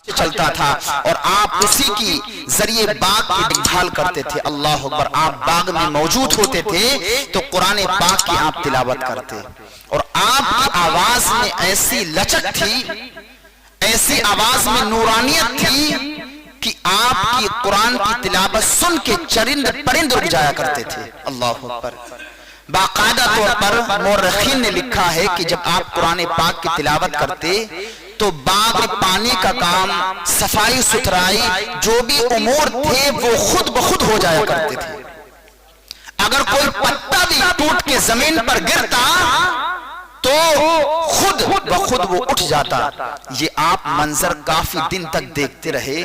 چلتا تھا اور آپ اسی کی ذریعے باغ کی دیکھ بھال کرتے تھے. اللہ اکبر. آپ باغ میں موجود ہوتے تھے تو قرآن پاک کی آپ تلاوت کرتے اور آپ کی آواز میں ایسی لچک تھی, ایسی آواز میں نورانیت تھی کہ آپ کی قرآن کی تلاوت سن کے چرند پرند رک جایا کرتے تھے. اللہ اکبر. باقاعدہ طور پر مورخین نے لکھا ہے کہ جب آپ قرآن پاک کی تلاوت کرتے تو باغ میں پانی کا کام, صفائی ستھرائی, جو بھی امور تھے وہ خود بخود ہو جایا کرتے تھے. اگر کوئی پتا بھی ٹوٹ کے زمین پر گرتا تو خود بخود وہ اٹھ جاتا. یہ آپ منظر کافی دن تک دیکھتے رہے.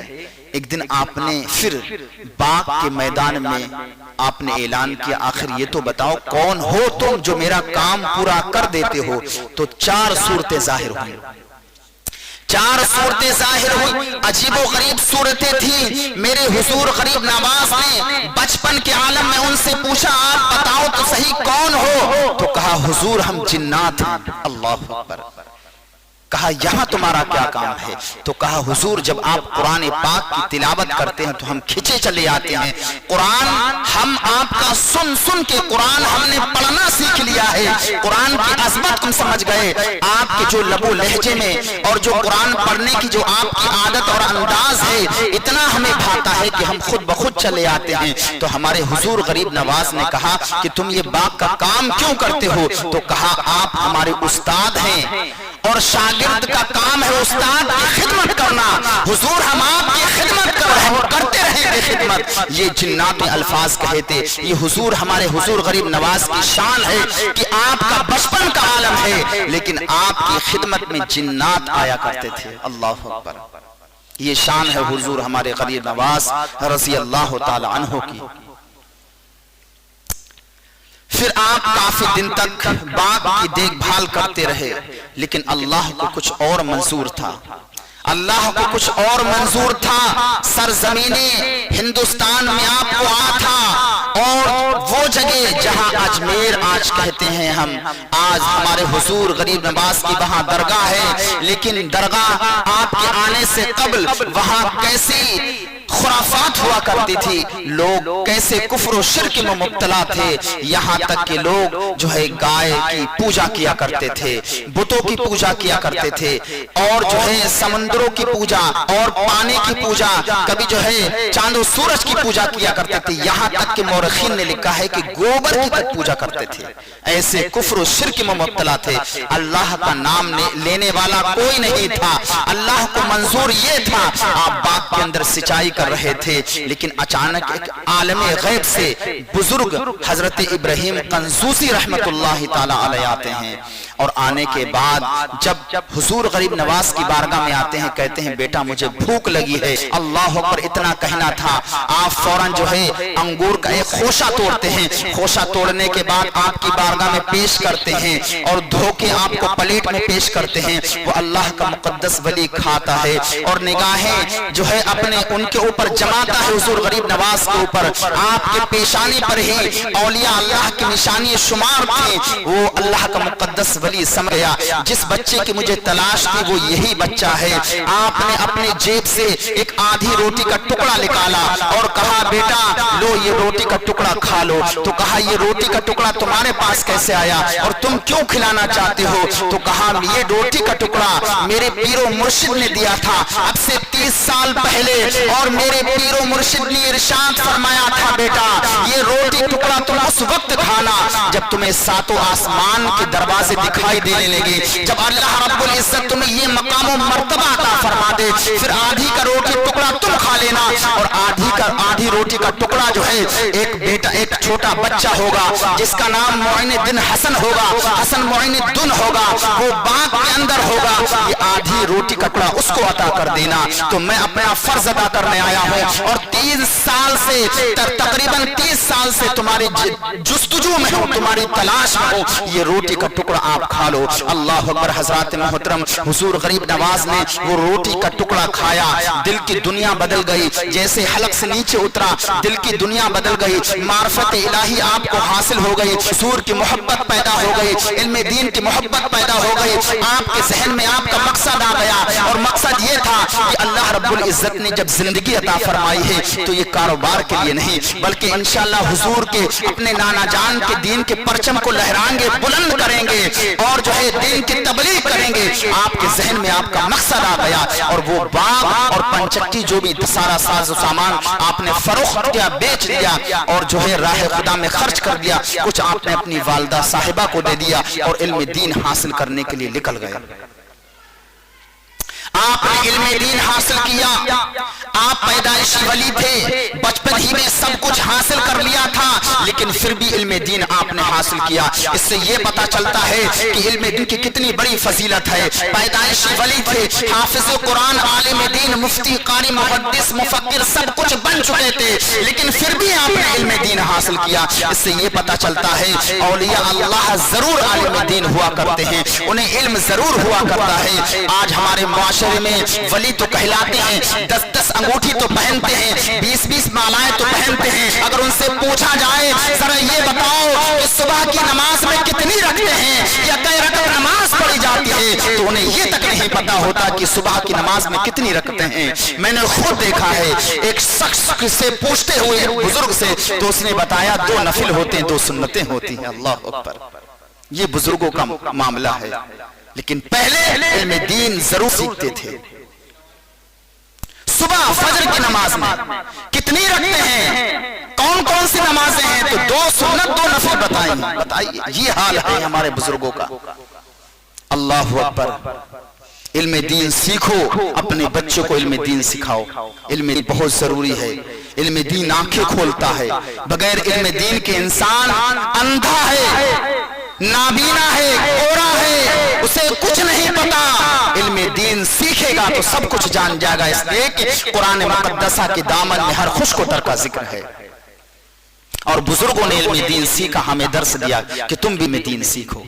ایک دن آپ نے پھر باغ کے میدان میں آپ نے اعلان کیا, آخر یہ تو بتاؤ کون ہو تم جو میرا کام پورا کر دیتے ہو. تو 4 صورتیں ظاہر ہوئی. 4 صورتیں ظاہر ہوئی. عجیب و غریب صورتیں تھیں. میرے حضور غریب نواز نے بچپن کے عالم میں ان سے پوچھا, آپ بتاؤ تو صحیح کون ہو؟ تو کہا حضور ہم جنات ہیں. اللہ اکبر. کہا یہاں تمہارا کیا کام ہے؟ تو کہا حضور جب آپ قرآن پاک کی تلاوت کرتے ہیں تو ہم کھچے چلے آتے ہیں. قرآن ہم آپ کا سن سن کے قرآن ہم نے پڑھنا سیکھ لیا ہے. قرآن کی عظمت ہم سمجھ گئے. آپ کے جو لب و لہجے میں اور جو قرآن پڑھنے کی جو آپ کی عادت اور انداز ہے اتنا ہمیں بھاتا ہے کہ ہم خود بخود چلے آتے ہیں. تو ہمارے حضور غریب نواز نے کہا کہ تم یہ باغ کا کام کیوں کرتے ہو؟ تو کہا آپ ہمارے استاد ہیں اور شاگرد کا کام ہے استاد کی خدمت کرنا. حضور ہم آپ کی خدمت کرتے رہیں گے خدمت. یہ جنات میں الفاظ کہے تھے. یہ حضور ہمارے حضور غریب نواز کی شان ہے کہ آپ کا بچپن کا عالم ہے لیکن آپ کی خدمت میں جنات آیا کرتے تھے. اللہ اکبر. یہ شان ہے حضور ہمارے غریب نواز رضی اللہ تعالی عنہ کی. پھر آپ کافی دن تک باغ کی دیکھ بھال کرتے رہے لیکن اللہ کو کچھ اور منظور تھا. اللہ کو کچھ اور منظور تھا. سرزمین ہندوستان میں آپ کو آ تھا اور وہ جگہ جہاں اجمیر آج کہتے ہیں ہم, آج ہمارے حضور غریب نواز کی وہاں درگاہ ہے لیکن درگاہ آپ کے آنے سے قبل وہاں کیسی خرافات ہوا کرتی تھی. لوگ کیسے کفر و شرک میں مبتلا تھے. یہاں تک کہ لوگ جو ہے گائے کی پوجا کیا کرتے تھے, بتوں کی پوجا کیا کرتے تھے اور جو ہے سمندروں کی پوجا اور پانی کی پوجا, کبھی جو ہے چاند و سورج کی پوجا کیا کرتے تھے. یہاں تک کہ مورخین نے لکھا ہے کہ گوبر کی تک پوجا کرتے تھے. ایسے کفر و شرک میں مبتلا تھے. اللہ کا نام لینے والا کوئی نہیں تھا. اللہ کو منظور یہ تھا آپ باغ کے اندر سچائی کر رہے تھے لیکن اچانک ایک عالم غیب سے بزرگ حضرت ابراہیم قنزوسی رحمت اللہ تعالی علیہ آتے ہیں اور آنے کے بعد جب حضور غریب نواز کی بارگاہ میں آتے ہیں کہتے ہیں بیٹا مجھے بھوک لگی ہے. اللہ اکبر. اتنا کہنا تھا آپ فوراً جو ہے انگور کا ایک خوشہ توڑتے ہیں. خوشہ توڑنے کے بعد آپ کی بارگاہ میں پیش کرتے ہیں اور دھو کے آپ کو پلیٹ میں پیش کرتے ہیں. وہ اللہ کا مقدس ولی کھاتا ہے اور نگاہیں جو ہے اپنے ان کے اوپر جماتا ہے حضور غریب نواز کے اوپر. آپ کے پیشانی پر ہی اولیاء اللہ کی نشانی شمار تھی. وہ اللہ کا مقدس ولی سمجھ گیا جس بچے کی مجھے تلاش تھی وہ یہی بچہ ہے. آپ نے اپنے جیب سے ایک آدھی روٹی کا ٹکڑا نکالا اور کہا بیٹا لو یہ روٹی کا ٹکڑا کھا لو. تو کہا یہ روٹی کا ٹکڑا تمہارے پاس کیسے آیا اور تم کیوں کھلانا چاہتے ہو؟ تو کہا یہ روٹی کا ٹکڑا میرے پیر و مرشد نے دیا تھا اب سے 30 سال پہلے اور میرے پیر و مرشد نے ارشاد فرمایا تھا بیٹا یہ روٹی ٹکڑا تم اس وقت کھانا جب تمہیں 7 آسمان کے دروازے دکھائی دینے لگے, جب اللہ رب العزت تمہیں یہ مقام و مرتبہ عطا فرما دے. پھر آدھی کا روٹی ٹکڑا تم کھا لینا اور آدھی روٹی کا ٹکڑا جو ہے ایک بیٹا ایک چھوٹا بچہ ہوگا جس کا نام معین الدین حسن ہوگا, حسن معین الدین ہوگا, وہ باغ کے اندر ہوگا. یہ آدھی روٹی کا ٹکڑا اس کو عطا کر دینا. تو میں اپنا فرض ادا کرنے آیا ہوں اور 3 سال سے تقریباً 30 سال سے تمہاری جستجو میں ہوں, تمہاری تلاش میں ہوں. یہ روٹی کا ٹکڑا آپ کھا لو. اللہ اکبر. حضرات محترم حضور غریب نواز نے وہ روٹی کا ٹکڑا کھایا, دل کی دنیا بدل گئی، جیسے حلق سے نیچے اترا دل کی دنیا بدل گئی، معرفت الہی آپ کو حاصل ہو گئی، حضور کی محبت پیدا ہو گئی، علم دین کی محبت پیدا ہو گئی، آپ کے ذہن میں آپ کا مقصد آ گیا، اور مقصد یہ تھا کہ اللہ رب العزت نے جب زندگی عطا فرمائی ہے تو یہ کاروبار کے لیے نہیں، بلکہ انشاءاللہ حضور کے اپنے نانا جان کے دین کے پرچم کو لہرائیں گے، بلند کریں گے، اور جو ہے دین کی تبلیغ کریں گے۔ آپ کے ذہن میں آپ کا مقصد آ گیا، اور وہ باغ اور پنچکی جو بھی سارا ساز و سامان آپ نے فروخت کیا، بیچ دیا، اور جو ہے راہ خدا میں خرچ کر دیا، کچھ آپ نے اپنی والدہ صاحبہ کو دے دیا، اور علم دین حاصل کرنے کے لیے نکل گئے۔ آپ نے علم دین حاصل کیا، آپ پیدائشی ولی تھے، بچپن ہی میں سب کچھ حاصل کر لیا تھا، لیکن پھر بھی علم دین آپ نے حاصل کیا۔ اس سے یہ پتا چلتا ہے کہ علم دین کی کتنی بڑی فضیلت ہے۔ پیدائشی ولی تھے، حافظ قرآن، عالم دین، مفتی، قاری، محدث، مفکر، سب کچھ بن چکے تھے، لیکن پھر بھی آپ نے علم دین حاصل کیا۔ اس سے یہ پتا چلتا ہے اولیاء اللہ ضرور عالم دین ہوا کرتے ہیں، انہیں علم ضرور ہوا کرتا ہے۔ آج ہمارے معاشرے میں ولی تو کہلاتے ہیں، 10 انگوٹھی تو پہنتے ہیں، 20 مالائیں تو پہنتے ہیں، اگر ان سے پوچھا جائے ذرا یہ بتاؤ کہ صبح کی نماز میں کتنی رکھتے ہیں یا کئی رکعت نماز پڑھی جاتی ہے، تو انہیں یہ تک نہیں پتا ہوتا کہ صبح کی نماز میں کتنی رکھتے ہیں۔ میں نے خود دیکھا ہے، ایک شخص سے پوچھتے ہوئے ایک بزرگ سے، تو اس نے بتایا 2 نفل ہوتے ہیں، 2 سنتیں ہوتی ہیں۔ اللہ اکبر، یہ بزرگوں کا معاملہ ہے، لیکن پہلے علم دین ضرور سیکھتے تھے۔ صبح فجر کی نماز میں کتنی رکھتے ہیں، کون کون سی نمازیں ہیں، تو 2 سنت 2 نفل بتائیے۔ یہ حال ہے ہمارے بزرگوں کا۔ اللہ اکبر، علم دین سیکھو، اپنے بچوں کو علم دین سکھاؤ۔ علم دین بہت ضروری ہے، علم دین آنکھیں کھولتا ہے، بغیر علم دین کے انسان اندھا ہے، نابینا ہے، گورا ہے، اسے کچھ نہیں پتا۔ علم دین سیکھے گا تو سب کچھ جان جائے گا، اس لیے کہ قرآن مقدسہ کے دامن میں ہر خشک و تر کا ذکر ہے، اور بزرگوں نے علم دین سیکھا، ہمیں درس دیا کہ تم بھی علم دین سیکھو۔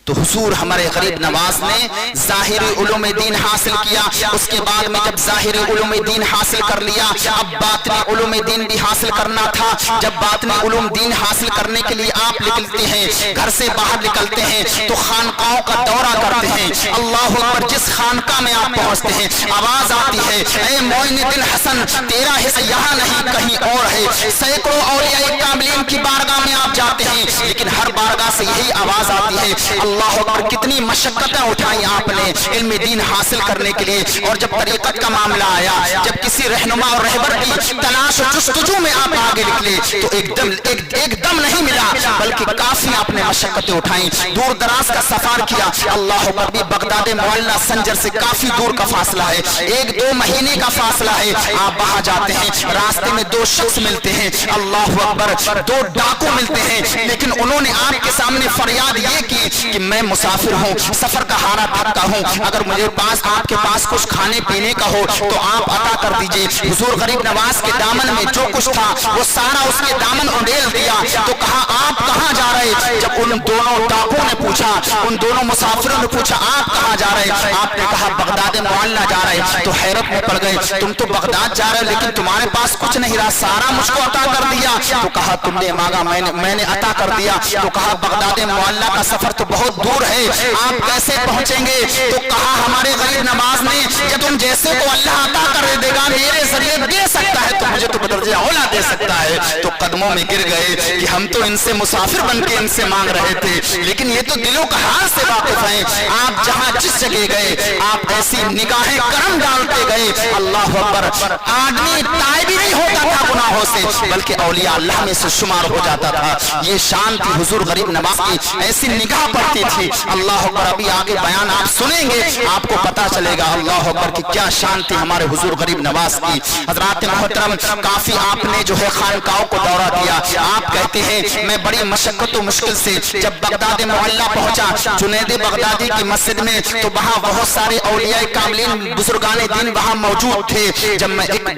تو حضور ہمارے غریب نواز نے ظاہری علوم دین حاصل کیا، اس کے بعد میں جب ظاہری علوم دین حاصل کر لیا، اب باطنی علوم دین بھی حاصل کرنا تھا۔ جب باطنی علوم دین حاصل کرنے کے لیے آپ نکلتے ہیں، گھر سے باہر نکلتے ہیں، تو خانقاہوں کا دورہ کرتے ہیں۔ اللہ اکبر، جس خانقاہ میں آپ پہنچتے ہیں آواز آتی ہے، اے معین الدین حسن، تیرا حصہ یہاں نہیں کہیں اور ہے۔ سینکڑوں اولیاء کاملین کی بارگاہ میں آپ جاتے ہیں، لیکن ہر بارگاہ سے یہی آواز آتی ہے، اللہ اکبر، کتنی مشقتیں اٹھائیں آپ نے علم دین حاصل کرنے کے لیے۔ اور جب طریقت کا معاملہ آیا، جب کسی رہنما اور رہبر کی تلاش و جستجو میں آپ آگے نکلے، تو ایک دم نہیں ملا، بلکہ کافی آپ نے مشقتیں اٹھائیں، دور دراز کا سفر کیا۔ اللہ اکبر، بھی بغداد معلیٰ سنجر سے کافی دور کا فاصلہ ہے، 1-2 مہینے کا فاصلہ ہے۔ آپ وہاں جاتے ہیں، راستے میں 2 شخص ملتے ہیں، اللہ اکبر، 2 ڈاکو ملتے ہیں، لیکن انہوں نے آپ کے سامنے فریاد یہ کی کہ میں مسافر ہوں، سفر کا ہارا تھکا ہوں، اگر مجھے آپ کے پاس کچھ کھانے پینے کا ہو تو آپ عطا کر دیجئے۔ حضور غریب نواز کے دامن میں جو کچھ تھا وہ سارا اس کے دامن اڈیل دیا، تو کہا آپ کہاں جا رہے؟ جب ان دونوں ڈاکو نے پوچھا، ان دونوں مسافروں نے پوچھا آپ کہاں جا رہے؟ آپ نے کہا بغداد معلیٰ جا رہے، تو حیرت میں پڑ گئے، تم تو بغداد جا رہے لیکن تمہارے پاس کچھ نہیں رہا، سارا مجھ کو عطا کر دیا۔ تو کہا تم نے مانگا، میں نے عطا کر دیا۔ تو کہا بغداد معلیٰ کا سفر تو بہت دور ہے، آپ کیسے پہنچیں گے؟ تو کہا ہمارے غریب نواز نے کہ تم جیسے کو اللہ عطا کر دے گا، میرے ذریعے دے سکتا ہے تو مجھے تو بدرجہ اولا دے سکتا ہے۔ تو قدموں میں گر گئے کہ ہم تو ان سے مسافر بن کے ان سے مانگ رہے تھے، لیکن یہ تو دلوں کا حال سے واقف ہیں۔ آپ جہاں جس جگہ گئے، آپ ایسی نگاہیں کرم ڈالتے گئے، اللہ اکبر، آدمی تائب ہی نہیں ہوتا تھا گناہوں سے، بلکہ اولیاء اللہ میں سے شمار ہو جاتا تھا۔ یہ شان تھی حضور غریب نواز کی، ایسی نگاہ پڑتی تھی۔ اللہ اکبر، ابھی آگے بیان آپ سنیں گے، آپ کو پتا چلے گا اللہ اکبر کی کیا شان تھی ہمارے حضور غریب نواز کی۔ حضرات محترم، کافی آپ نے جو جو ہے خانقاہوں کو دورہ کیا. آپ کہتے ہیں میں بڑی مشقت و مشکل سے جب بغداد معلیٰ پہنچا جنید بغدادی کی مسجد میں تو وہاں بہت سارے اولیاء کاملین بزرگان دین وہاں موجود تھے. جب میں ایک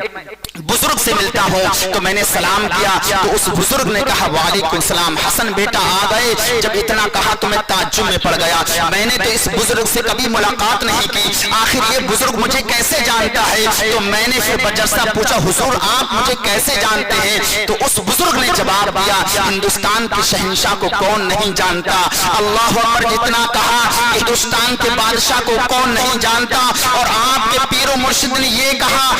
بزرگ سے ملتا ہوں تو میں نے سلام کیا تو اس بزرگ نے کہا وعلیکم السلام حسن بیٹا آ گئے. جب اتنا کہا تو میں تعجب میں پڑ گیا. میں نے تو اس بزرگ سے کبھی ملاقات نہیں کی, آخر یہ بزرگ مجھے کیسے جانتا ہے؟ تو میں نے پھر بجرسہ پوچھا حضور آپ مجھے کیسے جانتے ہیں؟ تو اس بزرگ نے جواب دیا ہندوستان کے شہنشاہ کو کون نہیں جانتا. اللہ اکبر. جتنا کہا ہندوستان کے بادشاہ کو کون نہیں جانتا, اور آپ کے پیر و مرشد نے یہ کہا